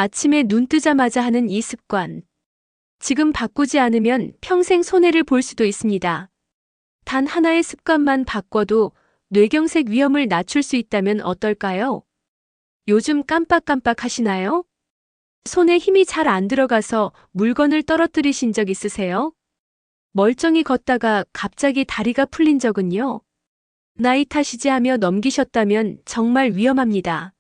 아침에 눈 뜨자마자 하는 이 습관. 지금 바꾸지 않으면 평생 손해를 볼 수도 있습니다. 단 하나의 습관만 바꿔도 뇌경색 위험을 낮출 수 있다면 어떨까요? 요즘 깜빡깜빡 하시나요? 손에 힘이 잘 안 들어가서 물건을 떨어뜨리신 적 있으세요? 멀쩡히 걷다가 갑자기 다리가 풀린 적은요? 나이 탓이지 하며 넘기셨다면 정말 위험합니다.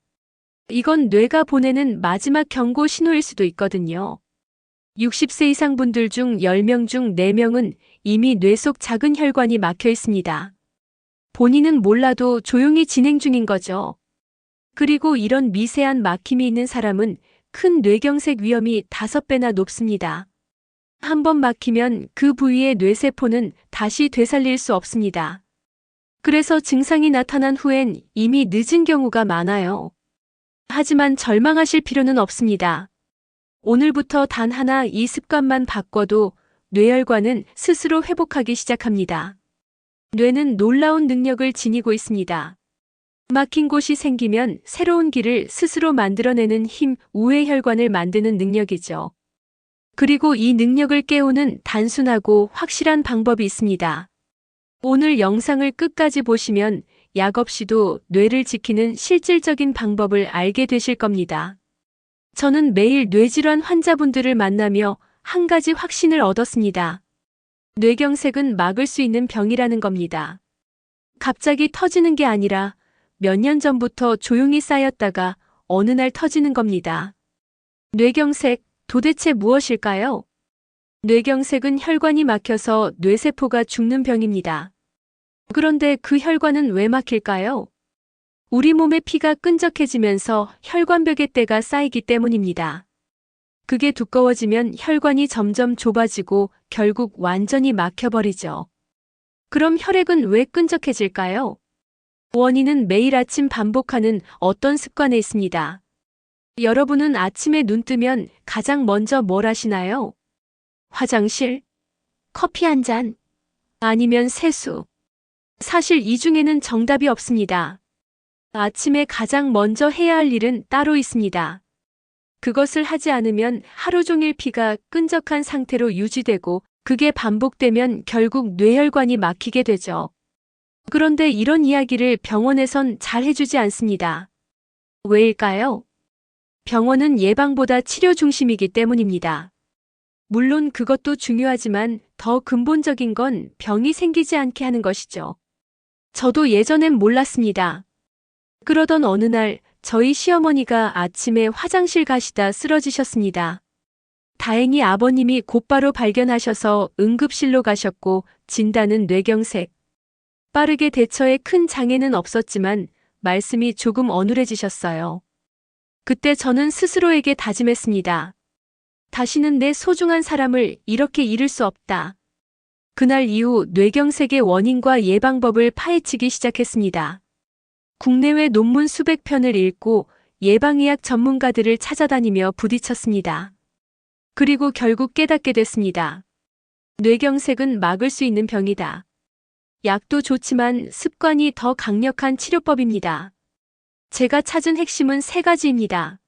이건 뇌가 보내는 마지막 경고 신호일 수도 있거든요. 60세 이상 분들 중 10명 중 4명은 이미 뇌 속 작은 혈관이 막혀 있습니다. 본인은 몰라도 조용히 진행 중인 거죠. 그리고 이런 미세한 막힘이 있는 사람은 큰 뇌경색 위험이 5배나 높습니다. 한 번 막히면 그 부위의 뇌세포는 다시 되살릴 수 없습니다. 그래서 증상이 나타난 후엔 이미 늦은 경우가 많아요. 하지만 절망하실 필요는 없습니다. 오늘부터 단 하나 이 습관만 바꿔도 뇌혈관은 스스로 회복하기 시작합니다. 뇌는 놀라운 능력을 지니고 있습니다. 막힌 곳이 생기면 새로운 길을 스스로 만들어내는 힘, 우회혈관을 만드는 능력이죠. 그리고 이 능력을 깨우는 단순하고 확실한 방법이 있습니다. 오늘 영상을 끝까지 보시면 약 없이도 뇌를 지키는 실질적인 방법을 알게 되실 겁니다. 저는 매일 뇌질환 환자분들을 만나며 한 가지 확신을 얻었습니다. 뇌경색은 막을 수 있는 병이라는 겁니다. 갑자기 터지는 게 아니라 몇 년 전부터 조용히 쌓였다가 어느 날 터지는 겁니다. 뇌경색, 도대체 무엇일까요? 뇌경색은 혈관이 막혀서 뇌세포가 죽는 병입니다. 그런데 그 혈관은 왜 막힐까요? 우리 몸의 피가 끈적해지면서 혈관벽에 때가 쌓이기 때문입니다. 그게 두꺼워지면 혈관이 점점 좁아지고 결국 완전히 막혀버리죠. 그럼 혈액은 왜 끈적해질까요? 원인은 매일 아침 반복하는 어떤 습관에 있습니다. 여러분은 아침에 눈 뜨면 가장 먼저 뭘 하시나요? 화장실? 커피 한 잔? 아니면 세수? 사실 이 중에는 정답이 없습니다. 아침에 가장 먼저 해야 할 일은 따로 있습니다. 그것을 하지 않으면 하루 종일 피가 끈적한 상태로 유지되고 그게 반복되면 결국 뇌혈관이 막히게 되죠. 그런데 이런 이야기를 병원에선 잘 해주지 않습니다. 왜일까요? 병원은 예방보다 치료 중심이기 때문입니다. 물론 그것도 중요하지만 더 근본적인 건 병이 생기지 않게 하는 것이죠. 저도 예전엔 몰랐습니다. 그러던 어느 날 저희 시어머니가 아침에 화장실 가시다 쓰러지셨습니다. 다행히 아버님이 곧바로 발견하셔서 응급실로 가셨고 진단은 뇌경색. 빠르게 대처에 큰 장애는 없었지만 말씀이 조금 어눌해지셨어요. 그때 저는 스스로에게 다짐했습니다. 다시는 내 소중한 사람을 이렇게 잃을 수 없다. 그날 이후 뇌경색의 원인과 예방법을 파헤치기 시작했습니다. 국내외 논문 수백 편을 읽고 예방의학 전문가들을 찾아다니며 부딪혔습니다. 그리고 결국 깨닫게 됐습니다. 뇌경색은 막을 수 있는 병이다. 약도 좋지만 습관이 더 강력한 치료법입니다. 제가 찾은 핵심은 3가지입니다.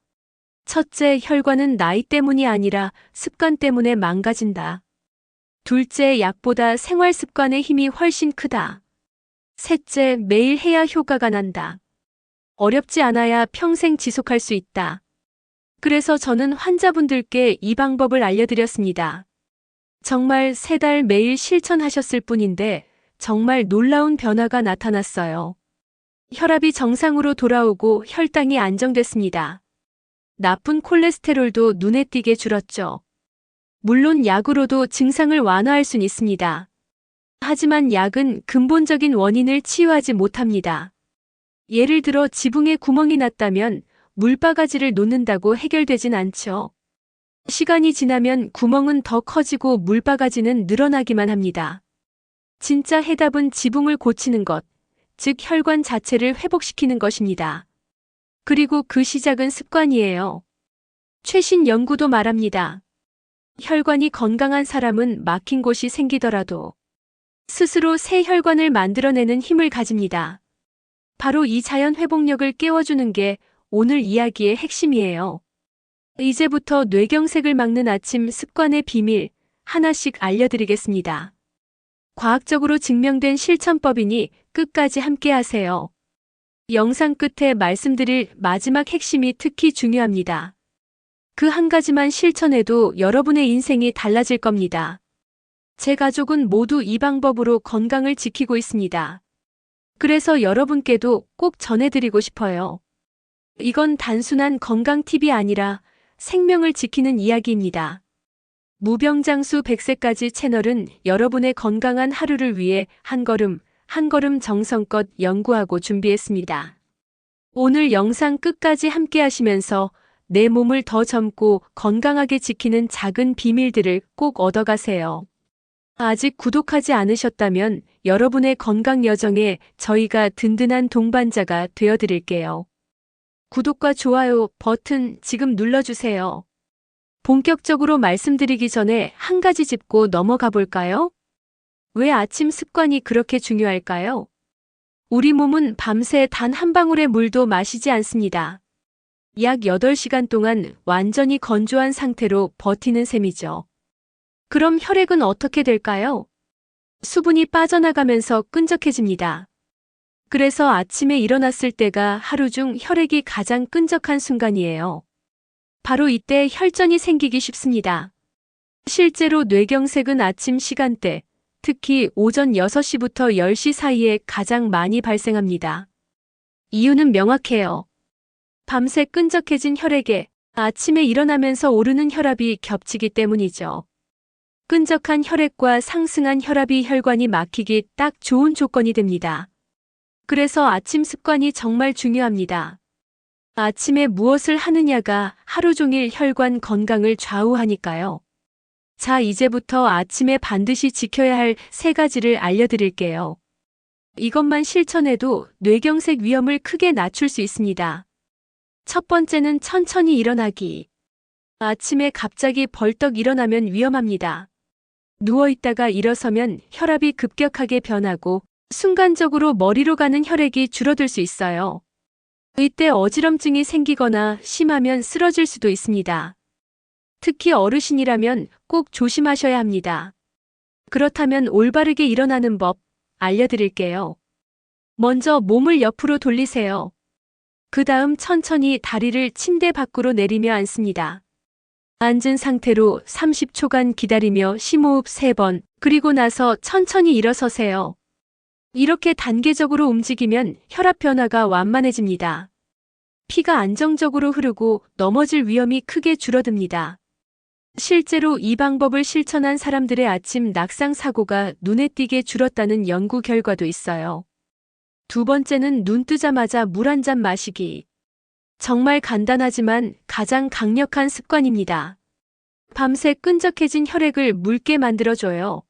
첫째, 혈관은 나이 때문이 아니라 습관 때문에 망가진다. 둘째, 약보다 생활 습관의 힘이 훨씬 크다. 셋째, 매일 해야 효과가 난다. 어렵지 않아야 평생 지속할 수 있다. 그래서 저는 환자분들께 이 방법을 알려드렸습니다. 정말 3달 매일 실천하셨을 뿐인데 정말 놀라운 변화가 나타났어요. 혈압이 정상으로 돌아오고 혈당이 안정됐습니다. 나쁜 콜레스테롤도 눈에 띄게 줄었죠. 물론 약으로도 증상을 완화할 수는 있습니다. 하지만 약은 근본적인 원인을 치유하지 못합니다. 예를 들어 지붕에 구멍이 났다면 물바가지를 놓는다고 해결되진 않죠. 시간이 지나면 구멍은 더 커지고 물바가지는 늘어나기만 합니다. 진짜 해답은 지붕을 고치는 것, 즉 혈관 자체를 회복시키는 것입니다. 그리고 그 시작은 습관이에요. 최신 연구도 말합니다. 혈관이 건강한 사람은 막힌 곳이 생기더라도 스스로 새 혈관을 만들어내는 힘을 가집니다. 바로 이 자연 회복력을 깨워주는 게 오늘 이야기의 핵심이에요. 이제부터 뇌경색을 막는 아침 습관의 비밀 하나씩 알려드리겠습니다. 과학적으로 증명된 실천법이니 끝까지 함께 하세요. 영상 끝에 말씀드릴 마지막 핵심이 특히 중요합니다. 그 한 가지만 실천해도 여러분의 인생이 달라질 겁니다. 제 가족은 모두 이 방법으로 건강을 지키고 있습니다. 그래서 여러분께도 꼭 전해드리고 싶어요. 이건 단순한 건강 팁이 아니라 생명을 지키는 이야기입니다. 무병장수 100세까지 채널은 여러분의 건강한 하루를 위해 한 걸음, 한 걸음 정성껏 연구하고 준비했습니다. 오늘 영상 끝까지 함께 하시면서 내 몸을 더 젊고 건강하게 지키는 작은 비밀들을 꼭 얻어가세요. 아직 구독하지 않으셨다면 여러분의 건강 여정에 저희가 든든한 동반자가 되어드릴게요. 구독과 좋아요 버튼 지금 눌러주세요. 본격적으로 말씀드리기 전에 한 가지 짚고 넘어가 볼까요? 왜 아침 습관이 그렇게 중요할까요? 우리 몸은 밤새 단 한 방울의 물도 마시지 않습니다. 약 8시간 동안 완전히 건조한 상태로 버티는 셈이죠. 그럼 혈액은 어떻게 될까요? 수분이 빠져나가면서 끈적해집니다. 그래서 아침에 일어났을 때가 하루 중 혈액이 가장 끈적한 순간이에요. 바로 이때 혈전이 생기기 쉽습니다. 실제로 뇌경색은 아침 시간대, 특히 오전 6시부터 10시 사이에 가장 많이 발생합니다. 이유는 명확해요. 밤새 끈적해진 혈액에 아침에 일어나면서 오르는 혈압이 겹치기 때문이죠. 끈적한 혈액과 상승한 혈압이 혈관이 막히기 딱 좋은 조건이 됩니다. 그래서 아침 습관이 정말 중요합니다. 아침에 무엇을 하느냐가 하루 종일 혈관 건강을 좌우하니까요. 자, 이제부터 아침에 반드시 지켜야 할 3가지를 알려드릴게요. 이것만 실천해도 뇌경색 위험을 크게 낮출 수 있습니다. 첫 번째는 천천히 일어나기. 아침에 갑자기 벌떡 일어나면 위험합니다. 누워있다가 일어서면 혈압이 급격하게 변하고 순간적으로 머리로 가는 혈액이 줄어들 수 있어요. 이때 어지럼증이 생기거나 심하면 쓰러질 수도 있습니다. 특히 어르신이라면 꼭 조심하셔야 합니다. 그렇다면 올바르게 일어나는 법 알려드릴게요. 먼저 몸을 옆으로 돌리세요. 그 다음 천천히 다리를 침대 밖으로 내리며 앉습니다. 앉은 상태로 30초간 기다리며 심호흡 3번, 그리고 나서 천천히 일어서세요. 이렇게 단계적으로 움직이면 혈압 변화가 완만해집니다. 피가 안정적으로 흐르고 넘어질 위험이 크게 줄어듭니다. 실제로 이 방법을 실천한 사람들의 아침 낙상 사고가 눈에 띄게 줄었다는 연구 결과도 있어요. 두 번째는 눈 뜨자마자 물 한 잔 마시기. 정말 간단하지만 가장 강력한 습관입니다. 밤새 끈적해진 혈액을 묽게 만들어줘요.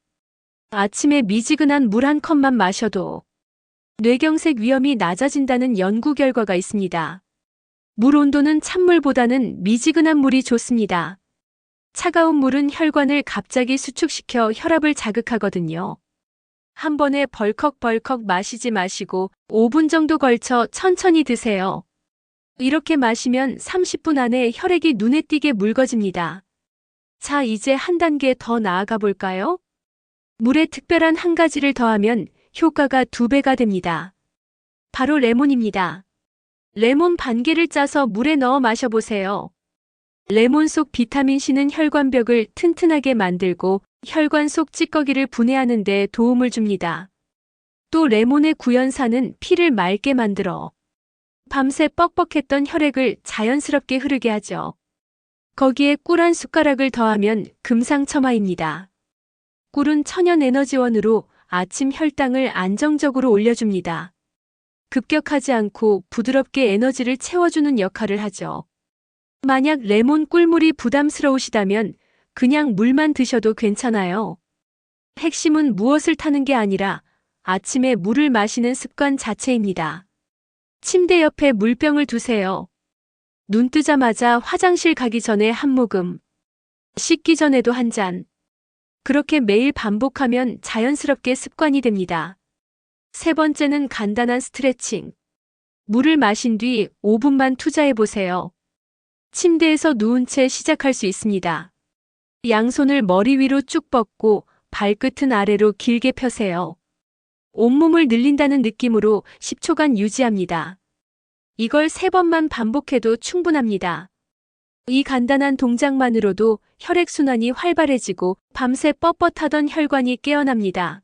아침에 미지근한 물 한 컵만 마셔도 뇌경색 위험이 낮아진다는 연구 결과가 있습니다. 물 온도는 찬물보다는 미지근한 물이 좋습니다. 차가운 물은 혈관을 갑자기 수축시켜 혈압을 자극하거든요. 한 번에 벌컥벌컥 마시지 마시고 5분 정도 걸쳐 천천히 드세요. 이렇게 마시면 30분 안에 혈액이 눈에 띄게 묽어집니다. 자, 이제 한 단계 더 나아가 볼까요? 물에 특별한 한 가지를 더하면 효과가 2배가 됩니다. 바로 레몬입니다. 레몬 반 개를 짜서 물에 넣어 마셔보세요. 레몬 속 비타민C는 혈관벽을 튼튼하게 만들고 혈관 속 찌꺼기를 분해하는 데 도움을 줍니다. 또 레몬의 구연산은 피를 맑게 만들어 밤새 뻑뻑했던 혈액을 자연스럽게 흐르게 하죠. 거기에 꿀 한 숟가락을 더하면 금상첨화입니다. 꿀은 천연 에너지원으로 아침 혈당을 안정적으로 올려줍니다. 급격하지 않고 부드럽게 에너지를 채워주는 역할을 하죠. 만약 레몬 꿀물이 부담스러우시다면 그냥 물만 드셔도 괜찮아요. 핵심은 무엇을 타는 게 아니라 아침에 물을 마시는 습관 자체입니다. 침대 옆에 물병을 두세요. 눈 뜨자마자 화장실 가기 전에 한 모금, 씻기 전에도 한 잔. 그렇게 매일 반복하면 자연스럽게 습관이 됩니다. 3번째는 간단한 스트레칭. 물을 마신 뒤 5분만 투자해 보세요. 침대에서 누운 채 시작할 수 있습니다. 양손을 머리 위로 쭉 뻗고 발끝은 아래로 길게 펴세요. 온몸을 늘린다는 느낌으로 10초간 유지합니다. 이걸 3번만 반복해도 충분합니다. 이 간단한 동작만으로도 혈액순환이 활발해지고 밤새 뻣뻣하던 혈관이 깨어납니다.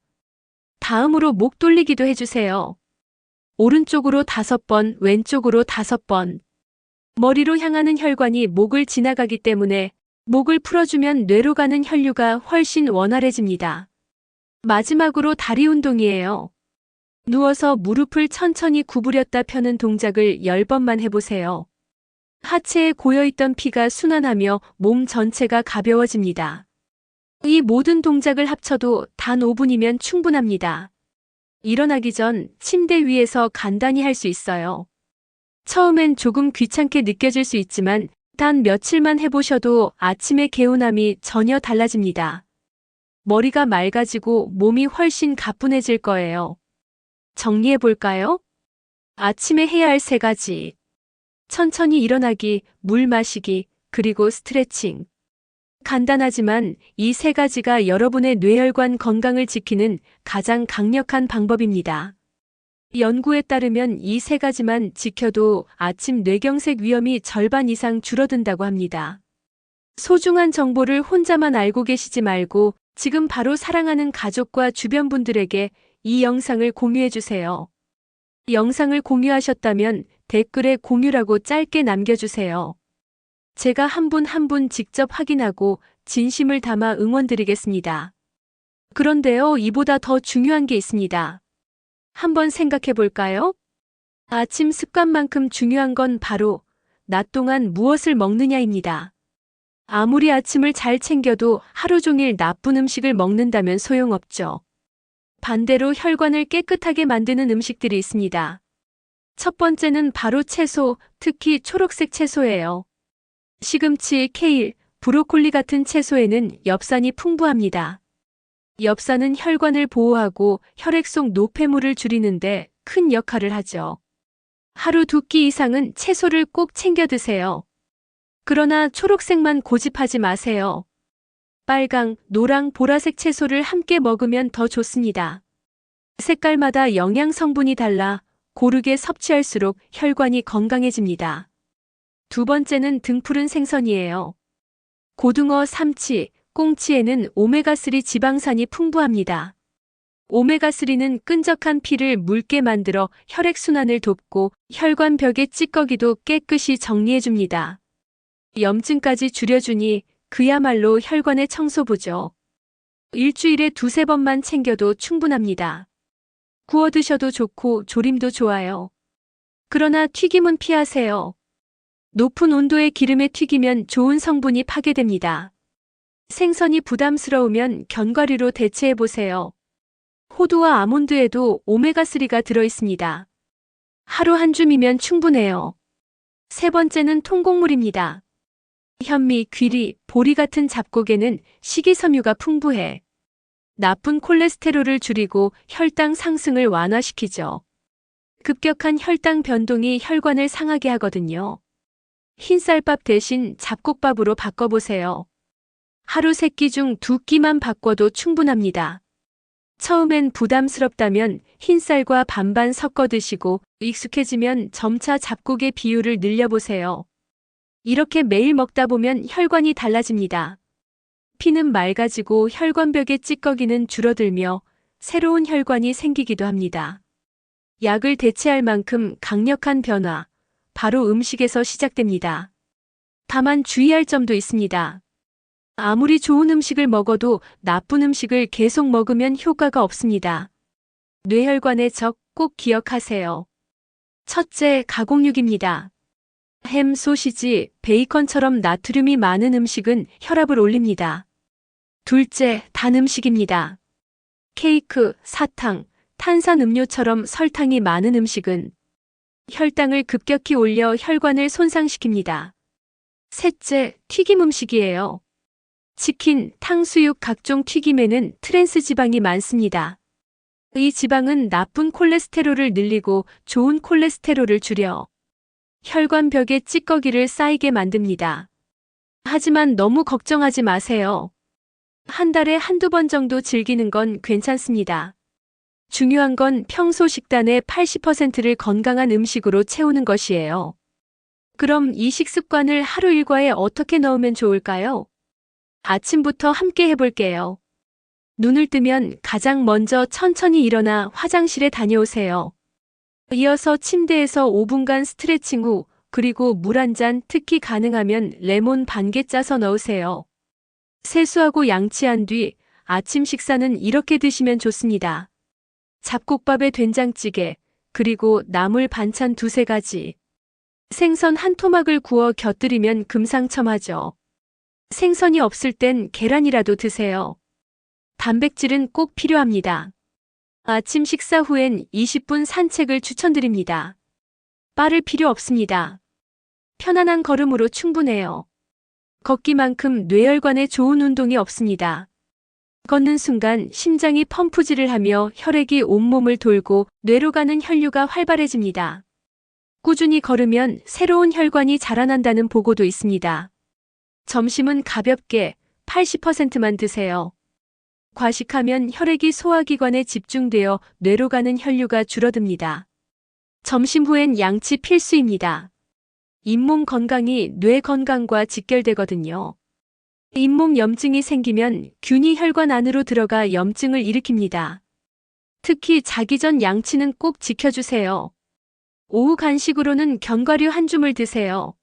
다음으로 목 돌리기도 해주세요. 오른쪽으로 5번, 왼쪽으로 5번. 머리로 향하는 혈관이 목을 지나가기 때문에 목을 풀어주면 뇌로 가는 혈류가 훨씬 원활해집니다. 마지막으로 다리 운동이에요. 누워서 무릎을 천천히 구부렸다 펴는 동작을 10번만 해보세요. 하체에 고여있던 피가 순환하며 몸 전체가 가벼워집니다. 이 모든 동작을 합쳐도 단 5분이면 충분합니다. 일어나기 전 침대 위에서 간단히 할 수 있어요. 처음엔 조금 귀찮게 느껴질 수 있지만 단 며칠만 해보셔도 아침의 개운함이 전혀 달라집니다. 머리가 맑아지고 몸이 훨씬 가뿐해질 거예요. 정리해볼까요? 아침에 해야 할 3가지. 천천히 일어나기, 물 마시기, 그리고 스트레칭. 간단하지만 이 3가지가 여러분의 뇌혈관 건강을 지키는 가장 강력한 방법입니다. 연구에 따르면 이 3가지만 지켜도 아침 뇌경색 위험이 절반 이상 줄어든다고 합니다. 소중한 정보를 혼자만 알고 계시지 말고 지금 바로 사랑하는 가족과 주변 분들에게 이 영상을 공유해주세요. 영상을 공유하셨다면 댓글에 공유라고 짧게 남겨주세요. 제가 한 분 한 분 직접 확인하고 진심을 담아 응원드리겠습니다. 그런데요, 이보다 더 중요한 게 있습니다. 한번 생각해 볼까요? 아침 습관만큼 중요한 건 바로 낮 동안 무엇을 먹느냐입니다. 아무리 아침을 잘 챙겨도 하루 종일 나쁜 음식을 먹는다면 소용없죠. 반대로 혈관을 깨끗하게 만드는 음식들이 있습니다. 첫 번째는 바로 채소, 특히 초록색 채소예요. 시금치, 케일, 브로콜리 같은 채소에는 엽산이 풍부합니다. 엽산은 혈관을 보호하고 혈액 속 노폐물을 줄이는데 큰 역할을 하죠. 하루 2끼 이상은 채소를 꼭 챙겨 드세요. 그러나 초록색만 고집하지 마세요. 빨강, 노랑, 보라색 채소를 함께 먹으면 더 좋습니다. 색깔마다 영양 성분이 달라 고르게 섭취할수록 혈관이 건강해집니다. 2번째는 등푸른 생선이에요. 고등어, 삼치, 꽁치에는 오메가3 지방산이 풍부합니다. 오메가3는 끈적한 피를 묽게 만들어 혈액순환을 돕고 혈관벽의 찌꺼기도 깨끗이 정리해줍니다. 염증까지 줄여주니 그야말로 혈관의 청소부죠. 일주일에 2~3번만 챙겨도 충분합니다. 구워 드셔도 좋고 조림도 좋아요. 그러나 튀김은 피하세요. 높은 온도의 기름에 튀기면 좋은 성분이 파괴됩니다. 생선이 부담스러우면 견과류로 대체해보세요. 호두와 아몬드에도 오메가3가 들어있습니다. 하루 한 줌이면 충분해요. 3번째는 통곡물입니다. 현미, 귀리, 보리 같은 잡곡에는 식이섬유가 풍부해 나쁜 콜레스테롤을 줄이고 혈당 상승을 완화시키죠. 급격한 혈당 변동이 혈관을 상하게 하거든요. 흰쌀밥 대신 잡곡밥으로 바꿔보세요. 하루 3끼 중 2끼만 바꿔도 충분합니다. 처음엔 부담스럽다면 흰쌀과 반반 섞어 드시고 익숙해지면 점차 잡곡의 비율을 늘려보세요. 이렇게 매일 먹다 보면 혈관이 달라집니다. 피는 맑아지고 혈관벽의 찌꺼기는 줄어들며 새로운 혈관이 생기기도 합니다. 약을 대체할 만큼 강력한 변화, 바로 음식에서 시작됩니다. 다만 주의할 점도 있습니다. 아무리 좋은 음식을 먹어도 나쁜 음식을 계속 먹으면 효과가 없습니다. 뇌혈관의 적 꼭 기억하세요. 첫째, 가공육입니다. 햄, 소시지, 베이컨처럼 나트륨이 많은 음식은 혈압을 올립니다. 둘째, 단 음식입니다. 케이크, 사탕, 탄산음료처럼 설탕이 많은 음식은 혈당을 급격히 올려 혈관을 손상시킵니다. 셋째, 튀김 음식이에요. 치킨, 탕수육, 각종 튀김에는 트랜스 지방이 많습니다. 이 지방은 나쁜 콜레스테롤을 늘리고 좋은 콜레스테롤을 줄여 혈관벽에 찌꺼기를 쌓이게 만듭니다. 하지만 너무 걱정하지 마세요. 한 달에 한두 번 정도 즐기는 건 괜찮습니다. 중요한 건 평소 식단의 80%를 건강한 음식으로 채우는 것이에요. 그럼 이 식습관을 하루 일과에 어떻게 넣으면 좋을까요? 아침부터 함께 해볼게요. 눈을 뜨면 가장 먼저 천천히 일어나 화장실에 다녀오세요. 이어서 침대에서 5분간 스트레칭 후, 그리고 물 한 잔, 특히 가능하면 레몬 반 개 짜서 넣으세요. 세수하고 양치한 뒤 아침 식사는 이렇게 드시면 좋습니다. 잡곡밥에 된장찌개, 그리고 나물 반찬 두세 가지. 생선 한 토막을 구워 곁들이면 금상첨화죠. 생선이 없을 땐 계란이라도 드세요. 단백질은 꼭 필요합니다. 아침 식사 후엔 20분 산책을 추천드립니다. 빠를 필요 없습니다. 편안한 걸음으로 충분해요. 걷기만큼 뇌혈관에 좋은 운동이 없습니다. 걷는 순간 심장이 펌프질을 하며 혈액이 온몸을 돌고 뇌로 가는 혈류가 활발해집니다. 꾸준히 걸으면 새로운 혈관이 자라난다는 보고도 있습니다. 점심은 가볍게 80%만 드세요. 과식하면 혈액이 소화기관에 집중되어 뇌로 가는 혈류가 줄어듭니다. 점심 후엔 양치 필수입니다. 잇몸 건강이 뇌 건강과 직결되거든요. 잇몸 염증이 생기면 균이 혈관 안으로 들어가 염증을 일으킵니다. 특히 자기 전 양치는 꼭 지켜주세요. 오후 간식으로는 견과류 한 줌을 드세요.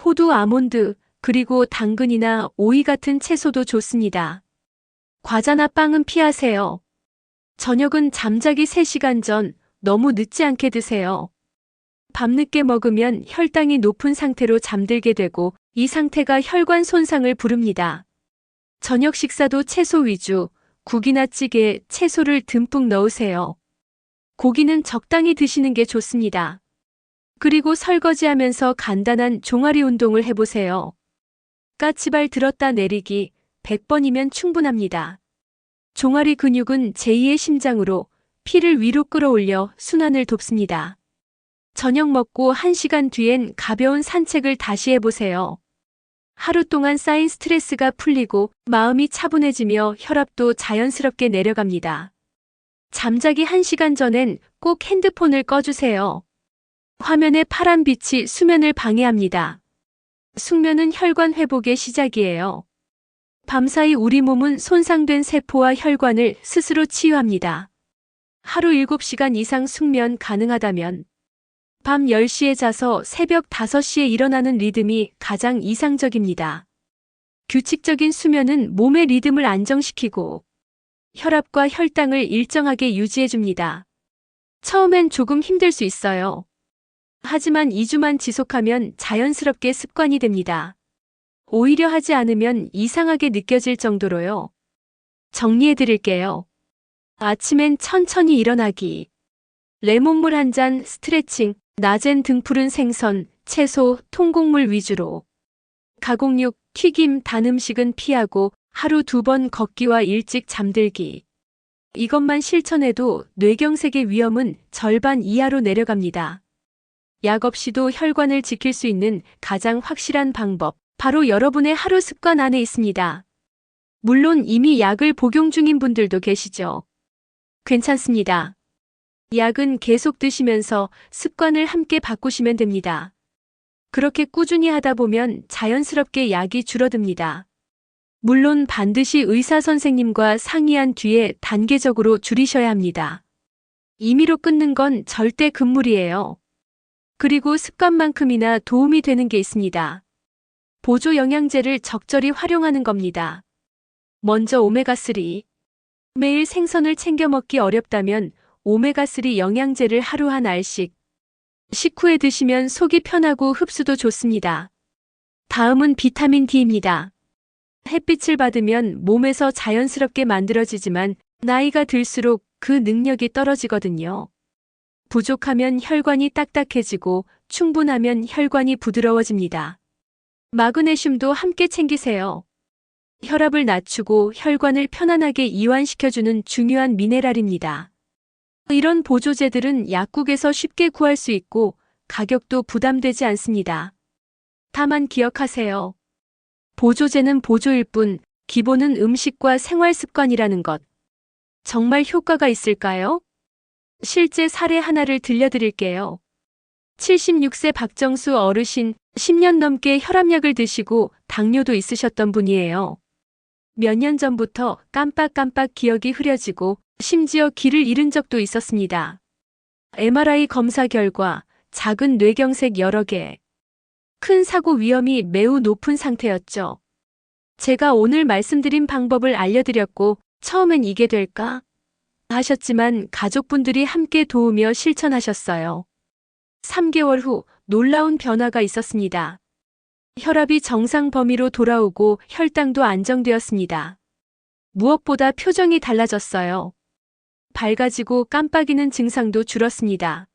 호두, 아몬드, 그리고 당근이나 오이 같은 채소도 좋습니다. 과자나 빵은 피하세요. 저녁은 잠자기 3시간 전, 너무 늦지 않게 드세요. 밤늦게 먹으면 혈당이 높은 상태로 잠들게 되고 이 상태가 혈관 손상을 부릅니다. 저녁 식사도 채소 위주, 국이나 찌개에 채소를 듬뿍 넣으세요. 고기는 적당히 드시는 게 좋습니다. 그리고 설거지하면서 간단한 종아리 운동을 해보세요. 까치발 들었다 내리기 100번이면 충분합니다. 종아리 근육은 제2의 심장으로 피를 위로 끌어올려 순환을 돕습니다. 저녁 먹고 1시간 뒤엔 가벼운 산책을 다시 해보세요. 하루 동안 쌓인 스트레스가 풀리고 마음이 차분해지며 혈압도 자연스럽게 내려갑니다. 잠자기 1시간 전엔 꼭 핸드폰을 꺼주세요. 화면의 파란 빛이 수면을 방해합니다. 숙면은 혈관 회복의 시작이에요. 밤사이 우리 몸은 손상된 세포와 혈관을 스스로 치유합니다. 하루 7시간 이상 숙면 가능하다면 밤 10시에 자서 새벽 5시에 일어나는 리듬이 가장 이상적입니다. 규칙적인 수면은 몸의 리듬을 안정시키고 혈압과 혈당을 일정하게 유지해줍니다. 처음엔 조금 힘들 수 있어요. 하지만 2주만 지속하면 자연스럽게 습관이 됩니다. 오히려 하지 않으면 이상하게 느껴질 정도로요. 정리해드릴게요. 아침엔 천천히 일어나기. 레몬물 한 잔, 스트레칭, 낮엔 등푸른 생선, 채소, 통곡물 위주로. 가공육, 튀김, 단 음식은 피하고 하루 2번 걷기와 일찍 잠들기. 이것만 실천해도 뇌경색의 위험은 절반 이하로 내려갑니다. 약 없이도 혈관을 지킬 수 있는 가장 확실한 방법, 바로 여러분의 하루 습관 안에 있습니다. 물론 이미 약을 복용 중인 분들도 계시죠. 괜찮습니다. 약은 계속 드시면서 습관을 함께 바꾸시면 됩니다. 그렇게 꾸준히 하다 보면 자연스럽게 약이 줄어듭니다. 물론 반드시 의사 선생님과 상의한 뒤에 단계적으로 줄이셔야 합니다. 임의로 끊는 건 절대 금물이에요. 그리고 습관만큼이나 도움이 되는 게 있습니다. 보조 영양제를 적절히 활용하는 겁니다. 먼저 오메가3. 매일 생선을 챙겨 먹기 어렵다면 오메가3 영양제를 하루 한 알씩. 식후에 드시면 속이 편하고 흡수도 좋습니다. 다음은 비타민 D입니다. 햇빛을 받으면 몸에서 자연스럽게 만들어지지만 나이가 들수록 그 능력이 떨어지거든요. 부족하면 혈관이 딱딱해지고 충분하면 혈관이 부드러워집니다. 마그네슘도 함께 챙기세요. 혈압을 낮추고 혈관을 편안하게 이완시켜주는 중요한 미네랄입니다. 이런 보조제들은 약국에서 쉽게 구할 수 있고 가격도 부담되지 않습니다. 다만 기억하세요. 보조제는 보조일 뿐 기본은 음식과 생활 습관이라는 것. 정말 효과가 있을까요? 실제 사례 하나를 들려드릴게요. 76세 박정수 어르신, 10년 넘게 혈압약을 드시고 당뇨도 있으셨던 분이에요. 몇 년 전부터 깜빡깜빡 기억이 흐려지고 심지어 기를 잃은 적도 있었습니다. MRI 검사 결과 작은 뇌경색 여러 개. 큰 사고 위험이 매우 높은 상태였죠. 제가 오늘 말씀드린 방법을 알려드렸고 처음엔 이게 될까? 하셨지만 가족분들이 함께 도우며 실천하셨어요. 3개월 후 놀라운 변화가 있었습니다. 혈압이 정상 범위로 돌아오고 혈당도 안정되었습니다. 무엇보다 표정이 달라졌어요. 밝아지고 깜빡이는 증상도 줄었습니다.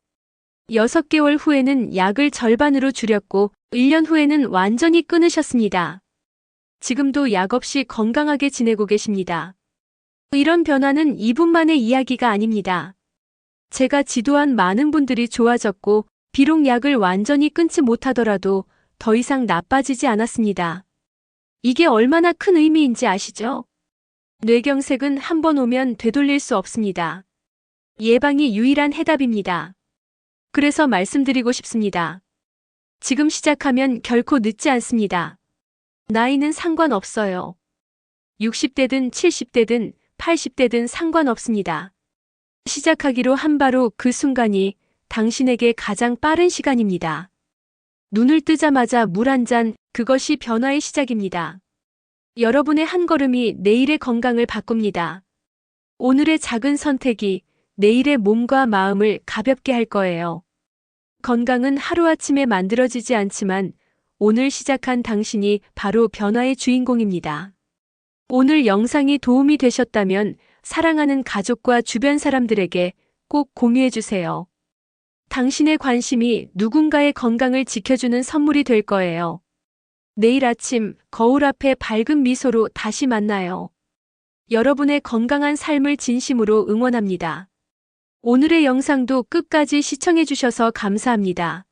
6개월 후에는 약을 절반으로 줄였고 1년 후에는 완전히 끊으셨습니다. 지금도 약 없이 건강하게 지내고 계십니다. 이런 변화는 이분만의 이야기가 아닙니다. 제가 지도한 많은 분들이 좋아졌고 비록 약을 완전히 끊지 못하더라도 더 이상 나빠지지 않았습니다. 이게 얼마나 큰 의미인지 아시죠? 뇌경색은 한 번 오면 되돌릴 수 없습니다. 예방이 유일한 해답입니다. 그래서 말씀드리고 싶습니다. 지금 시작하면 결코 늦지 않습니다. 나이는 상관없어요. 60대든 70대든 80대든 상관없습니다. 시작하기로 한 바로 그 순간이 당신에게 가장 빠른 시간입니다. 눈을 뜨자마자 물 한 잔, 그것이 변화의 시작입니다. 여러분의 한 걸음이 내일의 건강을 바꿉니다. 오늘의 작은 선택이 내일의 몸과 마음을 가볍게 할 거예요. 건강은 하루아침에 만들어지지 않지만 오늘 시작한 당신이 바로 변화의 주인공입니다. 오늘 영상이 도움이 되셨다면 사랑하는 가족과 주변 사람들에게 꼭 공유해주세요. 당신의 관심이 누군가의 건강을 지켜주는 선물이 될 거예요. 내일 아침 거울 앞에 밝은 미소로 다시 만나요. 여러분의 건강한 삶을 진심으로 응원합니다. 오늘의 영상도 끝까지 시청해주셔서 감사합니다.